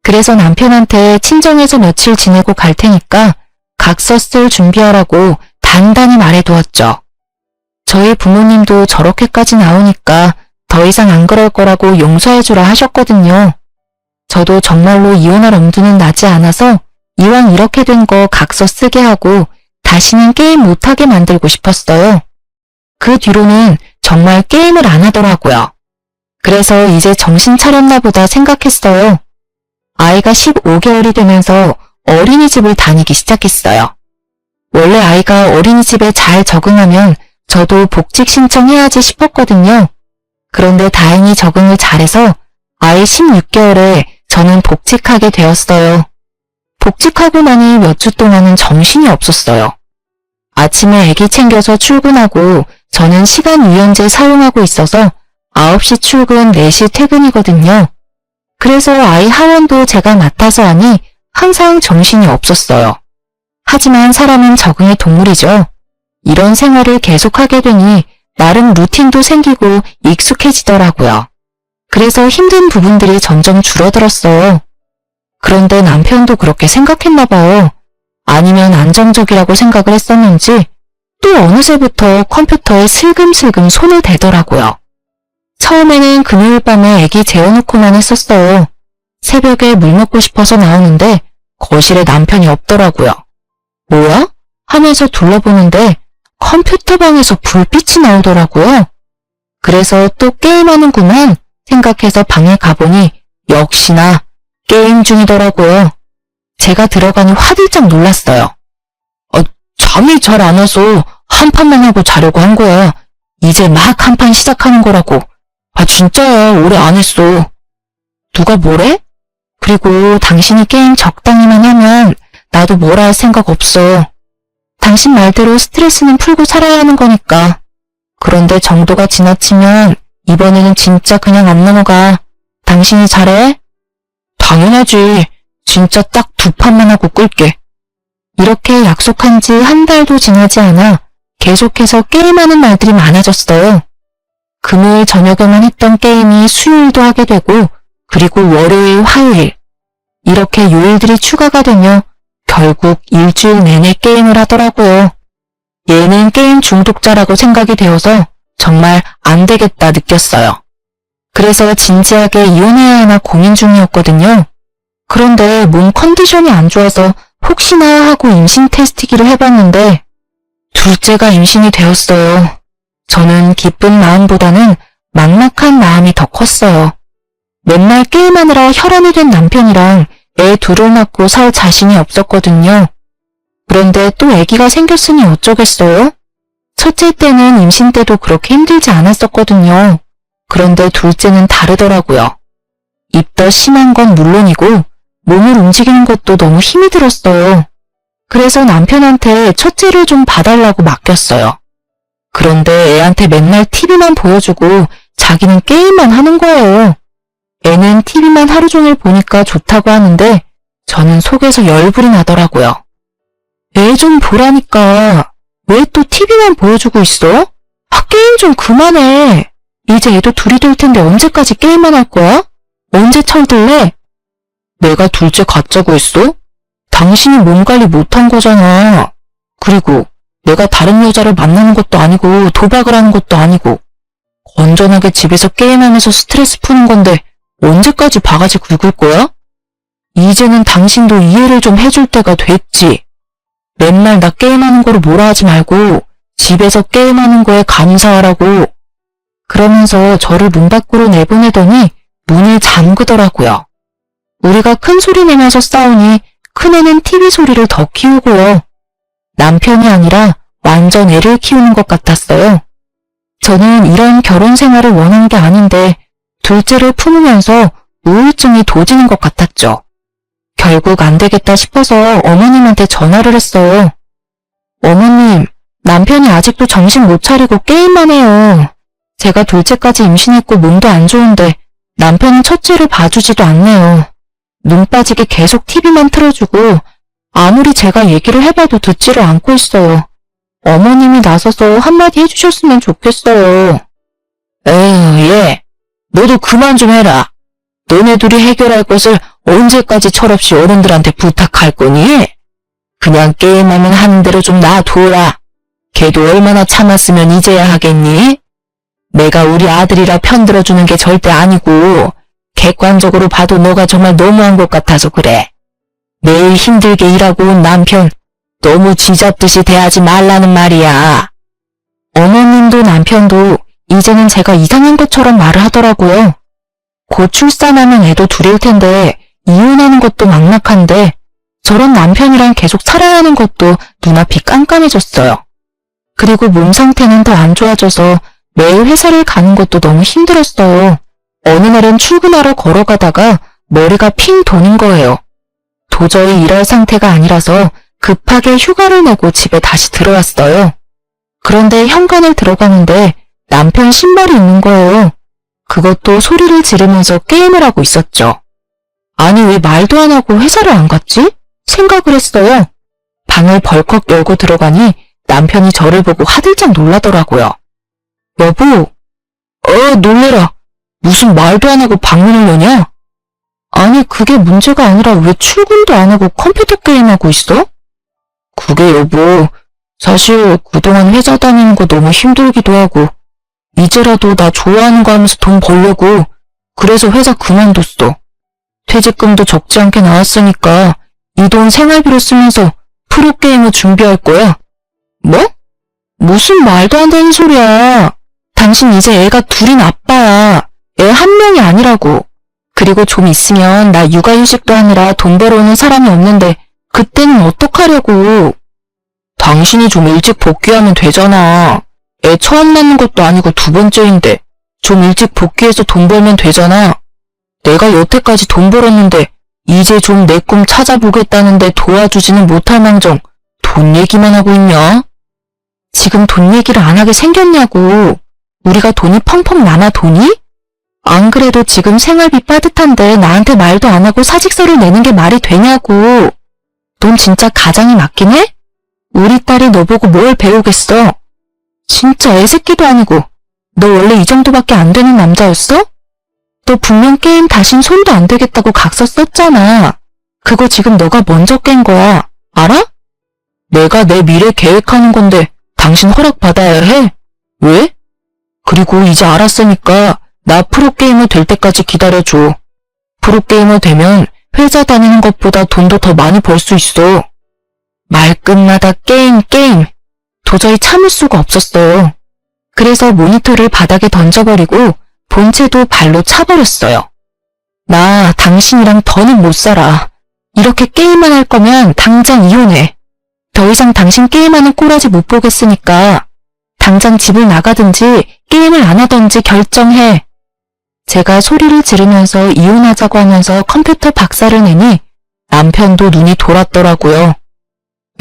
그래서 남편한테 친정에서 며칠 지내고 갈 테니까 각서 쓸 준비하라고 단단히 말해두었죠. 저희 부모님도 저렇게까지 나오니까 더 이상 안 그럴 거라고 용서해주라 하셨거든요. 저도 정말로 이혼할 엄두는 나지 않아서 이왕 이렇게 된 거 각서 쓰게 하고 다시는 게임 못하게 만들고 싶었어요. 그 뒤로는 정말 게임을 안 하더라고요. 그래서 이제 정신 차렸나 보다 생각했어요. 아이가 15개월이 되면서 어린이집을 다니기 시작했어요. 원래 아이가 어린이집에 잘 적응하면 저도 복직 신청해야지 싶었거든요. 그런데 다행히 적응을 잘해서 아이 16개월에 저는 복직하게 되었어요. 복직하고 나니 몇 주 동안은 정신이 없었어요. 아침에 아기 챙겨서 출근하고 저는 시간 유연제 사용하고 있어서 9시 출근, 4시 퇴근이거든요. 그래서 아이 하원도 제가 맡아서 하니 항상 정신이 없었어요. 하지만 사람은 적응의 동물이죠. 이런 생활을 계속하게 되니 나름 루틴도 생기고 익숙해지더라고요. 그래서 힘든 부분들이 점점 줄어들었어요. 그런데 남편도 그렇게 생각했나 봐요. 아니면 안정적이라고 생각을 했었는지 또 어느새부터 컴퓨터에 슬금슬금 손을 대더라고요. 처음에는 금요일 밤에 아기 재워놓고만 했었어요. 새벽에 물 먹고 싶어서 나오는데 거실에 남편이 없더라고요. 뭐야? 하면서 둘러보는데 컴퓨터 방에서 불빛이 나오더라고요. 그래서 또 게임하는구만 생각해서 방에 가보니 역시나 게임 중이더라고요. 제가 들어가니 화들짝 놀랐어요. 잠이 잘 안 와서 한 판만 하고 자려고 한 거야. 이제 막 한 판 시작하는 거라고. 진짜야, 오래 안 했어. 누가 뭐래? 그리고 당신이 게임 적당히만 하면 나도 뭐라 할 생각 없어. 당신 말대로 스트레스는 풀고 살아야 하는 거니까. 그런데 정도가 지나치면 이번에는 진짜 그냥 안 넘어가. 당신이 잘해? 당연하지. 진짜 딱 2판만 하고 끌게. 이렇게 약속한 지 한 달도 지나지 않아 계속해서 게임하는 날들이 많아졌어요. 금요일 저녁에만 했던 게임이 수요일도 하게 되고 그리고 월요일, 화요일 이렇게 요일들이 추가가 되며 결국 일주일 내내 게임을 하더라고요. 얘는 게임 중독자라고 생각이 되어서 정말 안 되겠다 느꼈어요. 그래서 진지하게 이혼해야 하나 고민 중이었거든요. 그런데 몸 컨디션이 안 좋아서 혹시나 하고 임신 테스트기를 해봤는데 둘째가 임신이 되었어요. 저는 기쁜 마음보다는 막막한 마음이 더 컸어요. 맨날 게임하느라 혈안이 된 남편이랑 애 둘을 낳고 살 자신이 없었거든요. 그런데 또 아기가 생겼으니 어쩌겠어요? 첫째 때는 임신 때도 그렇게 힘들지 않았었거든요. 그런데 둘째는 다르더라고요. 입덧 심한 건 물론이고 몸을 움직이는 것도 너무 힘이 들었어요. 그래서 남편한테 첫째를 좀 봐달라고 맡겼어요. 그런데 애한테 맨날 TV만 보여주고 자기는 게임만 하는 거예요. 애는 TV만 하루 종일 보니까 좋다고 하는데 저는 속에서 열불이 나더라고요. 애 좀 보라니까 왜 또 TV만 보여주고 있어? 게임 좀 그만해. 이제 애도 둘이 될 텐데 언제까지 게임만 할 거야? 언제 철들래? 내가 둘째 갖자고 했어? 당신이 몸 관리 못한 거잖아. 그리고 내가 다른 여자를 만나는 것도 아니고 도박을 하는 것도 아니고 건전하게 집에서 게임하면서 스트레스 푸는 건데 언제까지 바가지 긁을 거야? 이제는 당신도 이해를 좀 해줄 때가 됐지. 맨날 나 게임하는 거로 뭐라 하지 말고 집에서 게임하는 거에 감사하라고. 그러면서 저를 문 밖으로 내보내더니 문을 잠그더라고요. 우리가 큰 소리 내면서 싸우니 큰애는 TV 소리를 더 키우고요. 남편이 아니라 완전 애를 키우는 것 같았어요. 저는 이런 결혼 생활을 원한 게 아닌데 둘째를 품으면서 우울증이 도지는 것 같았죠. 결국 안 되겠다 싶어서 어머님한테 전화를 했어요. 어머님, 남편이 아직도 정신 못 차리고 게임만 해요. 제가 둘째까지 임신했고 몸도 안 좋은데 남편은 첫째를 봐주지도 않네요. 눈 빠지게 계속 TV만 틀어주고 아무리 제가 얘기를 해봐도 듣지를 않고 있어요. 어머님이 나서서 한마디 해주셨으면 좋겠어요. 에휴, 얘, 너도 그만 좀 해라. 너네 둘이 해결할 것을 언제까지 철없이 어른들한테 부탁할 거니? 그냥 게임하면 하는 대로 좀 놔둬라. 걔도 얼마나 참았으면 이제야 하겠니? 내가 우리 아들이라 편들어주는 게 절대 아니고 객관적으로 봐도 너가 정말 너무한 것 같아서 그래. 매일 힘들게 일하고 온 남편 너무 쥐잡듯이 대하지 말라는 말이야. 어머님도 남편도 이제는 제가 이상한 것처럼 말을 하더라고요. 곧 출산하면 애도 둘일 텐데 이혼하는 것도 막막한데 저런 남편이랑 계속 살아야 하는 것도 눈앞이 깜깜해졌어요. 그리고 몸 상태는 더 안 좋아져서 매일 회사를 가는 것도 너무 힘들었어요. 어느 날은 출근하러 걸어가다가 머리가 핑 도는 거예요. 도저히 일할 상태가 아니라서 급하게 휴가를 내고 집에 다시 들어왔어요. 그런데 현관을 들어가는데 남편 신발이 있는 거예요. 그것도 소리를 지르면서 게임을 하고 있었죠. 아니 왜 말도 안 하고 회사를 안 갔지? 생각을 했어요. 방을 벌컥 열고 들어가니 남편이 저를 보고 화들짝 놀라더라고요. 여보, 놀래라. 무슨 말도 안 하고 방문을 여냐? 아니 그게 문제가 아니라 왜 출근도 안 하고 컴퓨터 게임하고 있어? 그게 여보, 사실 그동안 회사 다니는 거 너무 힘들기도 하고 이제라도 나 좋아하는 거 하면서 돈 벌려고 그래서 회사 그만뒀어. 퇴직금도 적지 않게 나왔으니까 이 돈 생활비로 쓰면서 프로게이머 준비할 거야. 뭐? 무슨 말도 안 되는 소리야. 당신 이제 애가 둘인 아빠야. 애 한 명이 아니라고. 그리고 좀 있으면 나 육아휴직도 하느라 돈 벌어오는 사람이 없는데 그때는 어떡하려고. 당신이 좀 일찍 복귀하면 되잖아. 애 처음 낳는 것도 아니고 두 번째인데 좀 일찍 복귀해서 돈 벌면 되잖아. 내가 여태까지 돈 벌었는데 이제 좀 내 꿈 찾아보겠다는데 도와주지는 못할 망정 돈 얘기만 하고 있냐? 지금 돈 얘기를 안 하게 생겼냐고. 우리가 돈이 펑펑 남아 돈이? 안 그래도 지금 생활비 빠듯한데 나한테 말도 안 하고 사직서를 내는 게 말이 되냐고. 넌 진짜 가장이 맞긴 해? 우리 딸이 너 보고 뭘 배우겠어? 진짜 애새끼도 아니고 너 원래 이 정도밖에 안 되는 남자였어? 너 분명 게임 다신 손도 안 대겠다고 각서 썼잖아. 그거 지금 너가 먼저 깬 거야. 알아? 내가 내 미래 계획하는 건데 당신 허락받아야 해? 왜? 그리고 이제 알았으니까 나 프로게이머 될 때까지 기다려줘. 프로게이머 되면 회사 다니는 것보다 돈도 더 많이 벌 수 있어. 말끝마다 게임. 도저히 참을 수가 없었어요. 그래서 모니터를 바닥에 던져버리고 본체도 발로 차버렸어요. 나 당신이랑 더는 못 살아. 이렇게 게임만 할 거면 당장 이혼해. 더 이상 당신 게임하는 꼬라지 못 보겠으니까 당장 집을 나가든지 게임을 안 하든지 결정해. 제가 소리를 지르면서 이혼하자고 하면서 컴퓨터 박살을 내니 남편도 눈이 돌았더라고요.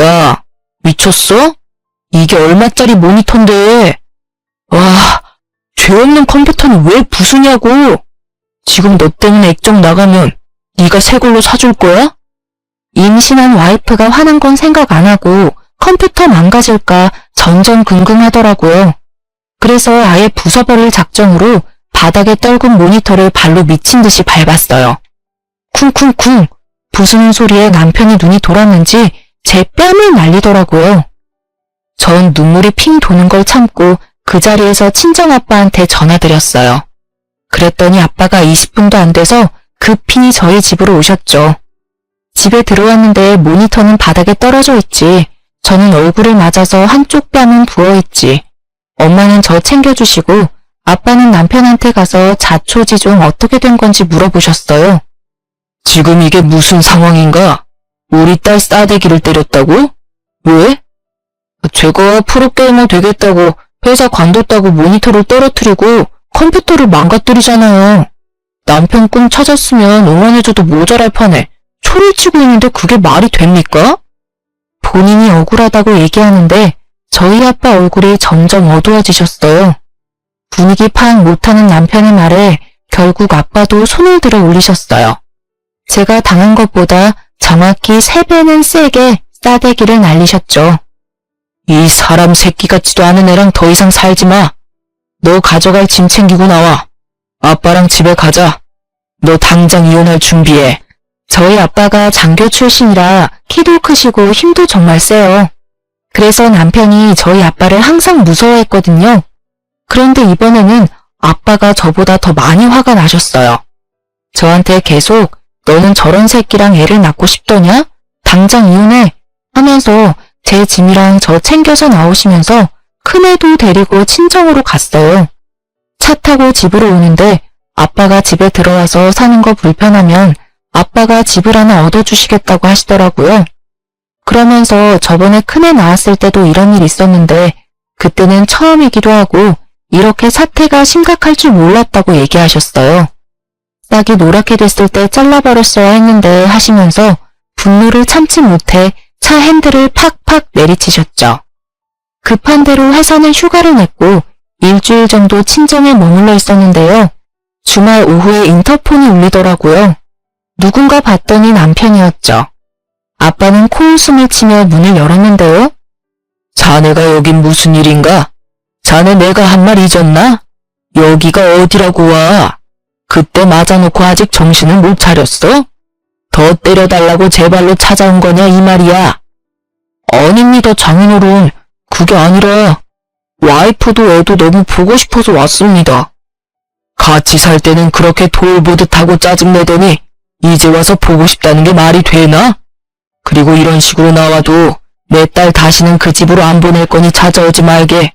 야, 미쳤어? 이게 얼마짜리 모니터인데. 와, 죄 없는 컴퓨터는 왜 부수냐고. 지금 너 때문에 액정 나가면 네가 새 걸로 사줄 거야? 임신한 와이프가 화난 건 생각 안 하고 컴퓨터 망가질까 전전긍긍하더라고요. 그래서 아예 부숴버릴 작정으로 바닥에 떨군 모니터를 발로 미친 듯이 밟았어요. 쿵쿵쿵 부수는 소리에 남편이 눈이 돌았는지 제 뺨을 날리더라고요. 전 눈물이 핑 도는 걸 참고 그 자리에서 친정아빠한테 전화드렸어요. 그랬더니 아빠가 20분도 안 돼서 급히 저희 집으로 오셨죠. 집에 들어왔는데 모니터는 바닥에 떨어져 있지. 저는 얼굴을 맞아서 한쪽 뺨은 부어있지. 엄마는 저 챙겨주시고 아빠는 남편한테 가서 자초지종 어떻게 된 건지 물어보셨어요. 지금 이게 무슨 상황인가? 우리 딸 싸대기를 때렸다고? 왜? 제가 프로게이머 되겠다고 회사 관뒀다고 모니터를 떨어뜨리고 컴퓨터를 망가뜨리잖아요. 남편 꿈 찾았으면 응원해줘도 모자랄 판에 초를 치고 있는데 그게 말이 됩니까? 본인이 억울하다고 얘기하는데 저희 아빠 얼굴이 점점 어두워지셨어요. 분위기 파악 못하는 남편의 말에 결국 아빠도 손을 들어 올리셨어요. 제가 당한 것보다 정확히 3배는 세게 싸대기를 날리셨죠. 이 사람 새끼 같지도 않은 애랑 더 이상 살지 마. 너 가져갈 짐 챙기고 나와. 아빠랑 집에 가자. 너 당장 이혼할 준비해. 저희 아빠가 장교 출신이라 키도 크시고 힘도 정말 세요. 그래서 남편이 저희 아빠를 항상 무서워했거든요. 그런데 이번에는 아빠가 저보다 더 많이 화가 나셨어요. 저한테 계속 너는 저런 새끼랑 애를 낳고 싶더냐? 당장 이혼해! 하면서 제 짐이랑 저 챙겨서 나오시면서 큰애도 데리고 친정으로 갔어요. 차 타고 집으로 오는데 아빠가 집에 들어와서 사는 거 불편하면 아빠가 집을 하나 얻어주시겠다고 하시더라고요. 그러면서 저번에 큰애 낳았을 때도 이런 일이 있었는데 그때는 처음이기도 하고 이렇게 사태가 심각할 줄 몰랐다고 얘기하셨어요. 싹이 노랗게 됐을 때 잘라버렸어야 했는데 하시면서 분노를 참지 못해 차 핸들을 팍팍 내리치셨죠. 급한 대로 회사는 휴가를 냈고 일주일 정도 친정에 머물러 있었는데요. 주말 오후에 인터폰이 울리더라고요. 누군가 봤더니 남편이었죠. 아빠는 코웃음을 치며 문을 열었는데요. 자네가 여긴 무슨 일인가? 자네 내가 한 말 잊었나? 여기가 어디라고 와? 그때 맞아놓고 아직 정신을 못 차렸어? 더 때려달라고 제 발로 찾아온 거냐 이 말이야. 아닙니다 장인어른. 그게 아니라 와이프도 애도 너무 보고 싶어서 왔습니다. 같이 살 때는 그렇게 돌보듯 하고 짜증내더니 이제 와서 보고 싶다는 게 말이 되나? 그리고 이런 식으로 나와도 내 딸 다시는 그 집으로 안 보낼 거니 찾아오지 말게.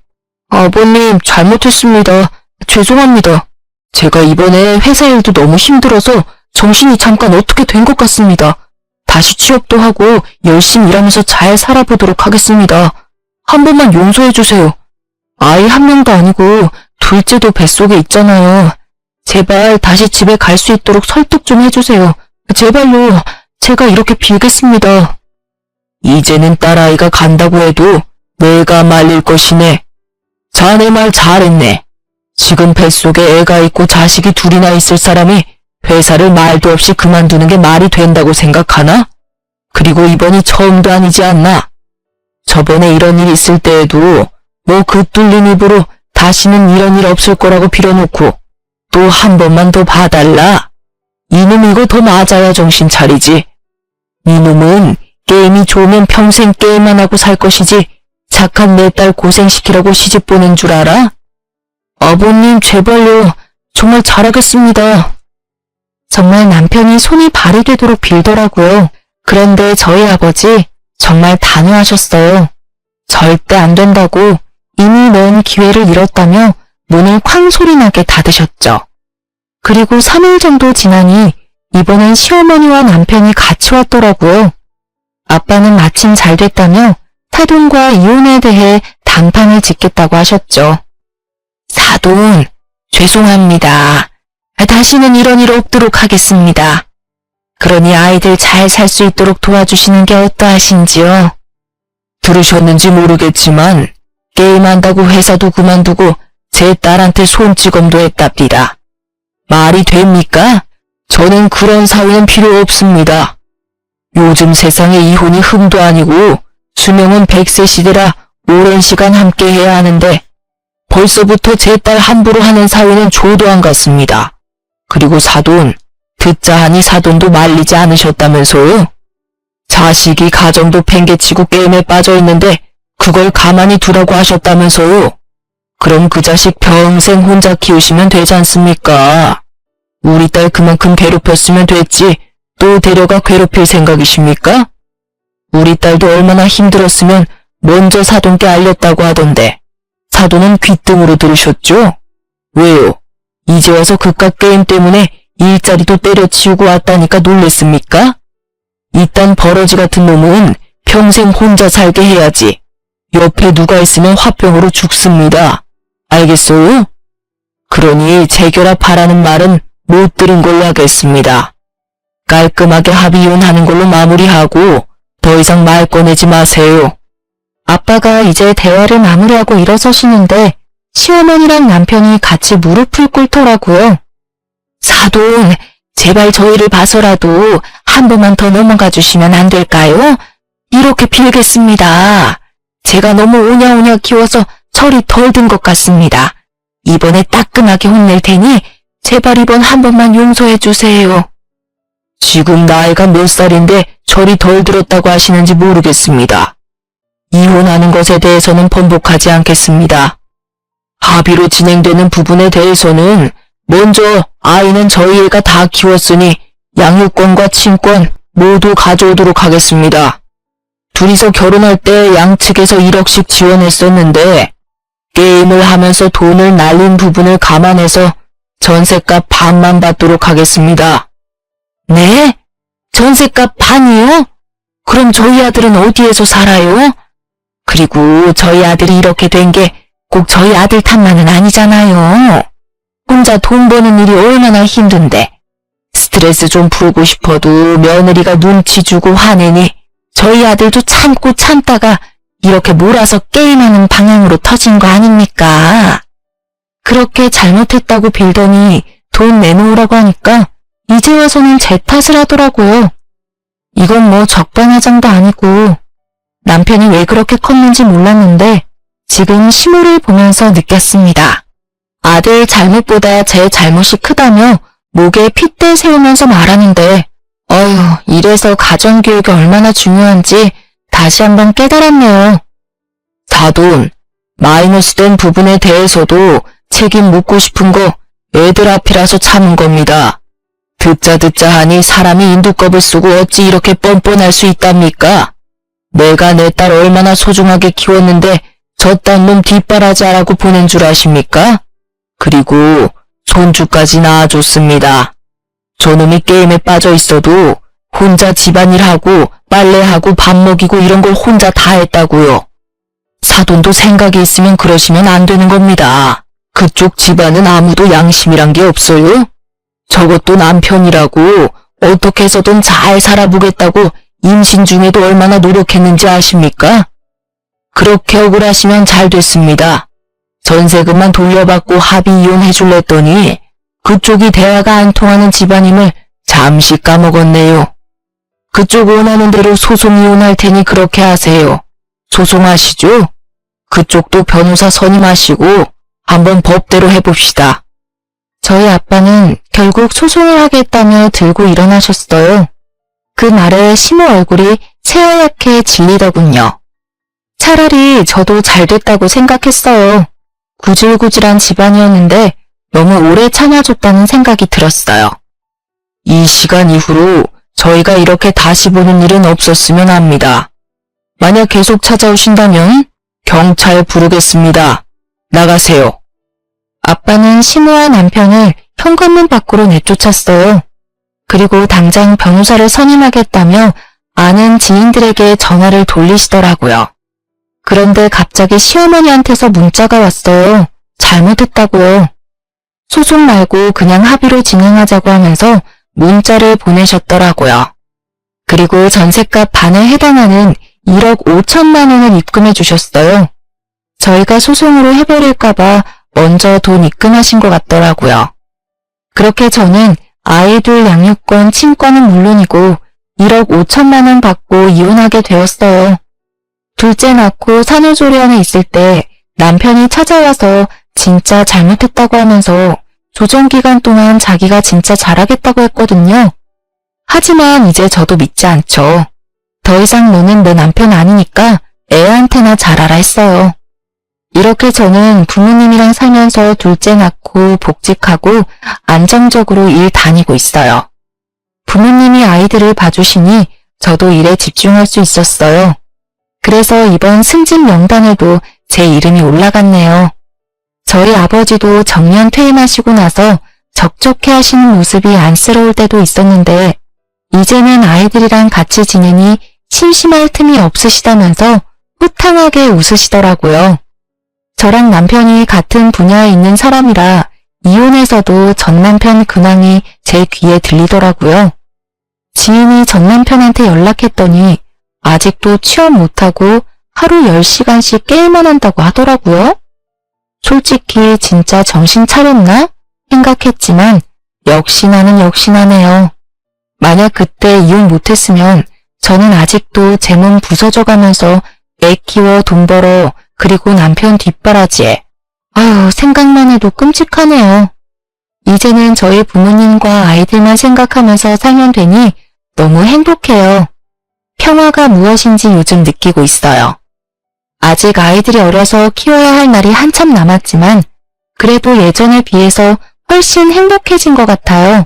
아버님 잘못했습니다. 죄송합니다. 제가 이번에 회사 일도 너무 힘들어서 정신이 잠깐 어떻게 된 것 같습니다. 다시 취업도 하고 열심히 일하면서 잘 살아보도록 하겠습니다. 한 번만 용서해 주세요. 아이 한 명도 아니고 둘째도 뱃속에 있잖아요. 제발 다시 집에 갈 수 있도록 설득 좀 해주세요. 제발요. 제가 이렇게 빌겠습니다. 이제는 딸아이가 간다고 해도 내가 말릴 것이네. 자네 말 잘했네. 지금 뱃속에 애가 있고 자식이 둘이나 있을 사람이 회사를 말도 없이 그만두는 게 말이 된다고 생각하나? 그리고 이번이 처음도 아니지 않나? 저번에 이런 일 있을 때에도 뭐 그 뚫린 입으로 다시는 이런 일 없을 거라고 빌어놓고 또 한 번만 더 봐달라. 이놈 이거 더 맞아야 정신 차리지. 이놈은 게임이 좋으면 평생 게임만 하고 살 것이지 착한 내 딸 고생시키라고 시집 보낸 줄 알아? 아버님 제발요. 정말 잘하겠습니다. 정말 남편이 손이 발이 되도록 빌더라고요. 그런데 저희 아버지 정말 단호하셨어요. 절대 안 된다고 이미 넣은 기회를 잃었다며 문을 쾅 소리나게 닫으셨죠. 그리고 3일 정도 지나니 이번엔 시어머니와 남편이 같이 왔더라고요. 아빠는 마침 잘 됐다며 사돈과 이혼에 대해 단판을 짓겠다고 하셨죠. 사돈, 죄송합니다. 다시는 이런 일 없도록 하겠습니다. 그러니 아이들 잘 살 수 있도록 도와주시는 게 어떠하신지요? 들으셨는지 모르겠지만 게임한다고 회사도 그만두고 제 딸한테 손찌검도 했답니다. 말이 됩니까? 저는 그런 사위는 필요 없습니다. 요즘 세상에 이혼이 흠도 아니고 수명은 100세 시대라 오랜 시간 함께해야 하는데 벌써부터 제 딸 함부로 하는 사위는 조도 안 같습니다. 그리고 사돈, 듣자 하니 사돈도 말리지 않으셨다면서요? 자식이 가정도 팽개치고 게임에 빠져있는데 그걸 가만히 두라고 하셨다면서요? 그럼 그 자식 평생 혼자 키우시면 되지 않습니까? 우리 딸 그만큼 괴롭혔으면 됐지 또 데려가 괴롭힐 생각이십니까? 우리 딸도 얼마나 힘들었으면 먼저 사돈께 알렸다고 하던데 사돈은 귓등으로 들으셨죠? 왜요? 이제 와서 그깟 게임 때문에 일자리도 때려치우고 왔다니까 놀랬습니까? 이딴 버러지 같은 놈은 평생 혼자 살게 해야지. 옆에 누가 있으면 화병으로 죽습니다. 알겠어요? 그러니 재결합하라는 말은 못 들은 걸로 하겠습니다. 깔끔하게 합의혼하는 걸로 마무리하고 더 이상 말 꺼내지 마세요. 아빠가 이제 대화를 마무리하고 일어서시는데 시어머니랑 남편이 같이 무릎을 꿇더라고요. 사돈, 제발 저희를 봐서라도 한 번만 더 넘어가 주시면 안 될까요? 이렇게 빌겠습니다. 제가 너무 오냐오냐 키워서 철이 덜 든 것 같습니다. 이번에 따끔하게 혼낼 테니 제발 이번 한 번만 용서해 주세요. 지금 나이가 몇 살인데 철이 덜 들었다고 하시는지 모르겠습니다. 이혼하는 것에 대해서는 번복하지 않겠습니다. 합의로 진행되는 부분에 대해서는 먼저 아이는 저희 애가 다 키웠으니 양육권과 친권 모두 가져오도록 하겠습니다. 둘이서 결혼할 때 양측에서 1억씩 지원했었는데 게임을 하면서 돈을 날린 부분을 감안해서 전셋값 반만 받도록 하겠습니다. 네? 전셋값 반이요? 그럼 저희 아들은 어디에서 살아요? 그리고 저희 아들이 이렇게 된 게 꼭 저희 아들 탓만은 아니잖아요. 혼자 돈 버는 일이 얼마나 힘든데 스트레스 좀 풀고 싶어도 며느리가 눈치 주고 화내니 저희 아들도 참고 참다가 이렇게 몰아서 게임하는 방향으로 터진 거 아닙니까? 그렇게 잘못했다고 빌더니 돈 내놓으라고 하니까 이제 와서는 제 탓을 하더라고요. 이건 뭐 적반하장도 아니고 남편이 왜 그렇게 컸는지 몰랐는데 지금 시모를 보면서 느꼈습니다. 아들 잘못보다 제 잘못이 크다며 목에 핏대 세우면서 말하는데 어휴, 이래서 가정교육이 얼마나 중요한지 다시 한번 깨달았네요. 사돈, 마이너스 된 부분에 대해서도 책임 묻고 싶은 거 애들 앞이라서 참은 겁니다. 듣자 하니 사람이 인두껍을 쓰고 어찌 이렇게 뻔뻔할 수 있답니까? 내가 내 딸 얼마나 소중하게 키웠는데 저딴 놈 뒷바라지하라고 보낸 줄 아십니까? 그리고 손주까지 낳아줬습니다. 저놈이 게임에 빠져 있어도 혼자 집안일하고 빨래하고 밥 먹이고 이런 걸 혼자 다 했다고요. 사돈도 생각이 있으면 그러시면 안 되는 겁니다. 그쪽 집안은 아무도 양심이란 게 없어요? 저것도 남편이라고 어떻게 해서든 잘 살아보겠다고 임신 중에도 얼마나 노력했는지 아십니까? 그렇게 억울하시면 잘 됐습니다. 전세금만 돌려받고 합의 이혼해줄랬더니 그쪽이 대화가 안 통하는 집안임을 잠시 까먹었네요. 그쪽 원하는 대로 소송 이혼할 테니 그렇게 하세요. 소송하시죠? 그쪽도 변호사 선임하시고 한번 법대로 해봅시다. 저희 아빠는 결국 소송을 하겠다며 들고 일어나셨어요. 그 말에 시모 얼굴이 새하얗게 질리더군요. 차라리 저도 잘 됐다고 생각했어요. 구질구질한 집안이었는데 너무 오래 참아줬다는 생각이 들었어요. 이 시간 이후로 저희가 이렇게 다시 보는 일은 없었으면 합니다. 만약 계속 찾아오신다면 경찰 부르겠습니다. 나가세요. 아빠는 시모와 남편을 현관문 밖으로 내쫓았어요. 그리고 당장 변호사를 선임하겠다며 아는 지인들에게 전화를 돌리시더라고요. 그런데 갑자기 시어머니한테서 문자가 왔어요. 잘못했다고요. 소송 말고 그냥 합의로 진행하자고 하면서 문자를 보내셨더라고요. 그리고 전셋값 반에 해당하는 1억 5천만 원을 입금해 주셨어요. 저희가 소송으로 해버릴까봐 먼저 돈 입금하신 것 같더라고요. 그렇게 저는 아이들 양육권, 친권은 물론이고 1억 5천만 원 받고 이혼하게 되었어요. 둘째 낳고 산후조리원에 있을 때 남편이 찾아와서 진짜 잘못했다고 하면서 조정기간 동안 자기가 진짜 잘하겠다고 했거든요. 하지만 이제 저도 믿지 않죠. 더 이상 너는 내 남편 아니니까 애한테나 잘하라 했어요. 이렇게 저는 부모님이랑 살면서 둘째 낳고 복직하고 안정적으로 일 다니고 있어요. 부모님이 아이들을 봐주시니 저도 일에 집중할 수 있었어요. 그래서 이번 승진 명단에도 제 이름이 올라갔네요. 저희 아버지도 정년 퇴임하시고 나서 적적해 하시는 모습이 안쓰러울 때도 있었는데 이제는 아이들이랑 같이 지내니 심심할 틈이 없으시다면서 호탕하게 웃으시더라고요. 저랑 남편이 같은 분야에 있는 사람이라 이혼해서도 전 남편 근황이 제 귀에 들리더라고요. 지인이 전 남편한테 연락했더니 아직도 취업 못하고 하루 10시간씩 게임만 한다고 하더라고요. 솔직히 진짜 정신 차렸나 생각했지만 역시나는 역시나네요. 만약 그때 이혼 못했으면 저는 아직도 제 몸 부서져가면서 애 키워 돈 벌어 그리고 남편 뒷바라지에 아유 생각만 해도 끔찍하네요. 이제는 저희 부모님과 아이들만 생각하면서 살면 되니 너무 행복해요. 평화가 무엇인지 요즘 느끼고 있어요. 아직 아이들이 어려서 키워야 할 날이 한참 남았지만 그래도 예전에 비해서 훨씬 행복해진 것 같아요.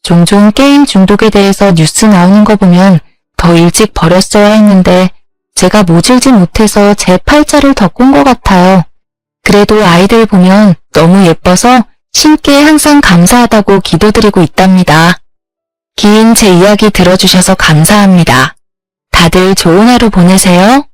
종종 게임 중독에 대해서 뉴스 나오는 거 보면 더 일찍 버렸어야 했는데 제가 모질지 못해서 제 팔자를 더 꼰 것 같아요. 그래도 아이들 보면 너무 예뻐서 신께 항상 감사하다고 기도드리고 있답니다. 긴 제 이야기 들어주셔서 감사합니다. 다들 좋은 하루 보내세요.